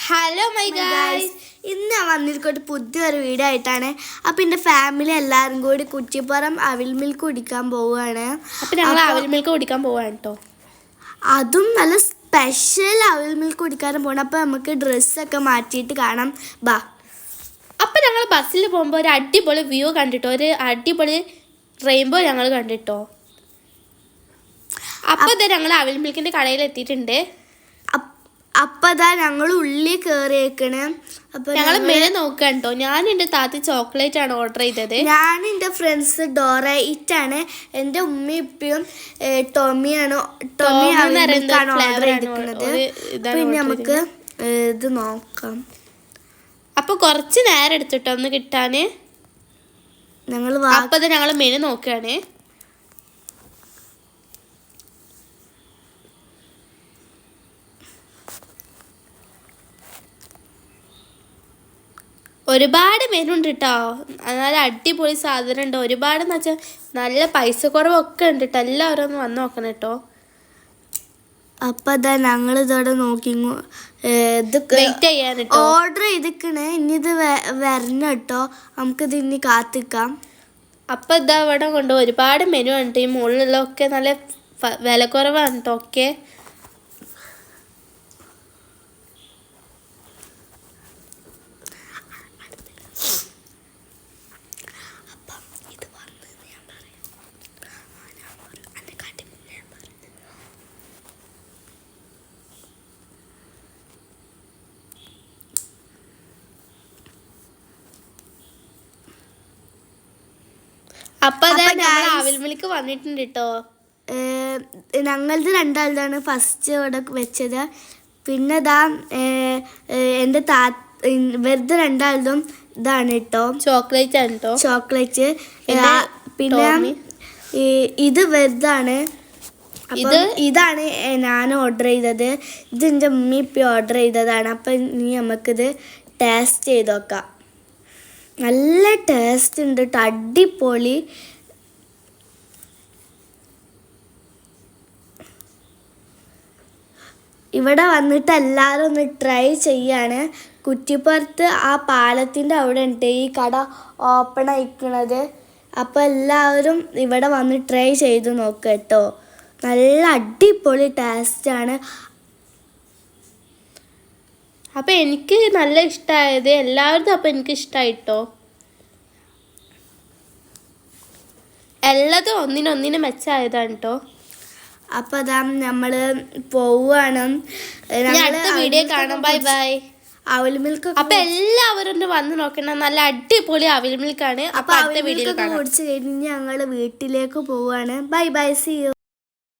Hello my guys, ഇന്ന് വന്നിരിക്കോട്ട് പുതിയൊരു video ആയിട്ടാണ്. അപ്പം എൻ്റെ ഫാമിലി എല്ലാവരും കൂടി കുറ്റിപ്പുറം അവിൽ മിൽക്ക് കുടിക്കാൻ പോവുകയാണ്. അപ്പം ഞങ്ങൾ അവിൽ മിൽക്ക് കുടിക്കാൻ പോവാണ് കേട്ടോ. അതും നല്ല സ്പെഷ്യൽ അവിൽ മിൽക്ക് കുടിക്കാനും പോകണം. അപ്പം നമുക്ക് ഡ്രസ്സൊക്കെ മാറ്റിയിട്ട് കാണാം, ബാ. അപ്പം ഞങ്ങൾ ബസ്സിൽ പോകുമ്പോൾ ഒരു അടിപൊളി വ്യൂ കണ്ടിട്ടോ, ഒരു അടിപൊളി റെയിൻബോ ഞങ്ങൾ കണ്ടിട്ടോ. അപ്പോൾ ഇതാ ഞങ്ങൾ അവിൽ മിൽക്കിൻ്റെ കടയിൽ എത്തിയിട്ടുണ്ട്. അപ്പം അതാ ഞങ്ങൾ ഉള്ളിൽ കയറിയേക്കണ്. അപ്പം ഞങ്ങൾ മെനു നോക്കാം കേട്ടോ. ഞാൻ എൻ്റെ താത്തി ചോക്ലേറ്റ് ആണ് ഓർഡർ ചെയ്തത്. ഞാൻ എൻ്റെ ഫ്രണ്ട്സ് ഡോറ ഇറ്റാണ്. എൻ്റെ ഉമ്മയും ഇപ്പയും ടോമിയാണ് ഓർഡർ ചെയ്തിരിക്കുന്നത്. പിന്നെ നമുക്ക് ഇത് നോക്കാം. അപ്പോൾ കുറച്ച് നേരം എടുത്തിട്ടോ ഒന്ന് കിട്ടാൻ. അപ്പോൾ അത് ഞങ്ങൾ മെനു നോക്കുകയാണ്. ഒരുപാട് മെനു ഉണ്ട് കേട്ടോ. നല്ല അടിപൊളി സാധനം ഉണ്ട്. ഒരുപാടെന്ന് വെച്ചാൽ നല്ല പൈസ കുറവൊക്കെ ഉണ്ട് കേട്ടോ. എല്ലാവരും ഒന്ന് വന്ന് നോക്കണം കേട്ടോ. അപ്പം അതാ ഞങ്ങൾ ഇതോടെ നോക്കി വെയിറ്റ് ചെയ്യാൻ ഓർഡർ ചെയ്തിക്കണേ. ഇനി ഇത് വരണം കേട്ടോ. നമുക്കിത് ഇനി കാത്തിക്കാം. അപ്പം ഇതാ ഇവിടെ കൊണ്ട് ഒരുപാട് മെനു ഉണ്ട്. ഈ മുകളിലൊക്കെ നല്ല വില കുറവാണ് കേട്ടോ ഒക്കെ. അപ്പൊ അവിൽ മിൽക്ക് വന്നിട്ടുണ്ട് കേട്ടോ. ഞങ്ങളത് രണ്ടാളതാണ് ഫസ്റ്റ് ഇവിടെ വെച്ചത്. പിന്നെ ഇതാ എൻ്റെ വെറുതെ രണ്ടാളതും ഇതാണ് കേട്ടോ, ചോക്ലേറ്റ് ആണ് കേട്ടോ. ചോക്ലേറ്റ്. പിന്നെ ഇത് വെറുതാണ്. ഇതാണ് ഞാൻ ഓർഡർ ചെയ്തത്. ഇത് എൻ്റെ ഉമ്മി ഇപ്പം ഓർഡർ ചെയ്തതാണ്. അപ്പം ഇനി നമുക്കിത് ടേസ്റ്റ് ചെയ്ത് നോക്കാം. നല്ല ടേസ്റ്റ് ഉണ്ട് കേട്ടോ, അടിപൊളി. ഇവിടെ വന്നിട്ട് എല്ലാവരും ഒന്ന് ട്രൈ ചെയ്യാണ്. കുറ്റിപ്പുറത്ത് ആ പാലത്തിൻ്റെ അവിടെ ഉണ്ട് ഈ കട ഓപ്പൺ ആയിക്കണത്. അപ്പോൾ എല്ലാവരും ഇവിടെ വന്ന് ട്രൈ ചെയ്ത് നോക്കുക കേട്ടോ. നല്ല അടിപൊളി ടേസ്റ്റാണ്. അപ്പം എനിക്ക് നല്ല ഇഷ്ടമായത് എല്ലാവരും. അപ്പം എനിക്ക് ഇഷ്ടമായിട്ടോ. എല്ലാതും ഒന്നിനൊന്നിനും മെച്ചമായതാണ് കേട്ടോ. അപ്പം അതാ നമ്മൾ പോവുകയാണ്. അടുത്ത വീഡിയോ കാണാം. Bye bye. അവിൽ മിൽക്ക് അപ്പം എല്ലാവരും വന്ന് നോക്കണം. നല്ല അടിപൊളി അവിൽ മിൽക്കാണ്. അപ്പം അടുത്ത വീഡിയോ കുടിച്ച് കഴിഞ്ഞ് ഞങ്ങൾ വീട്ടിലേക്ക് പോവുകയാണ്. Bye bye, see U.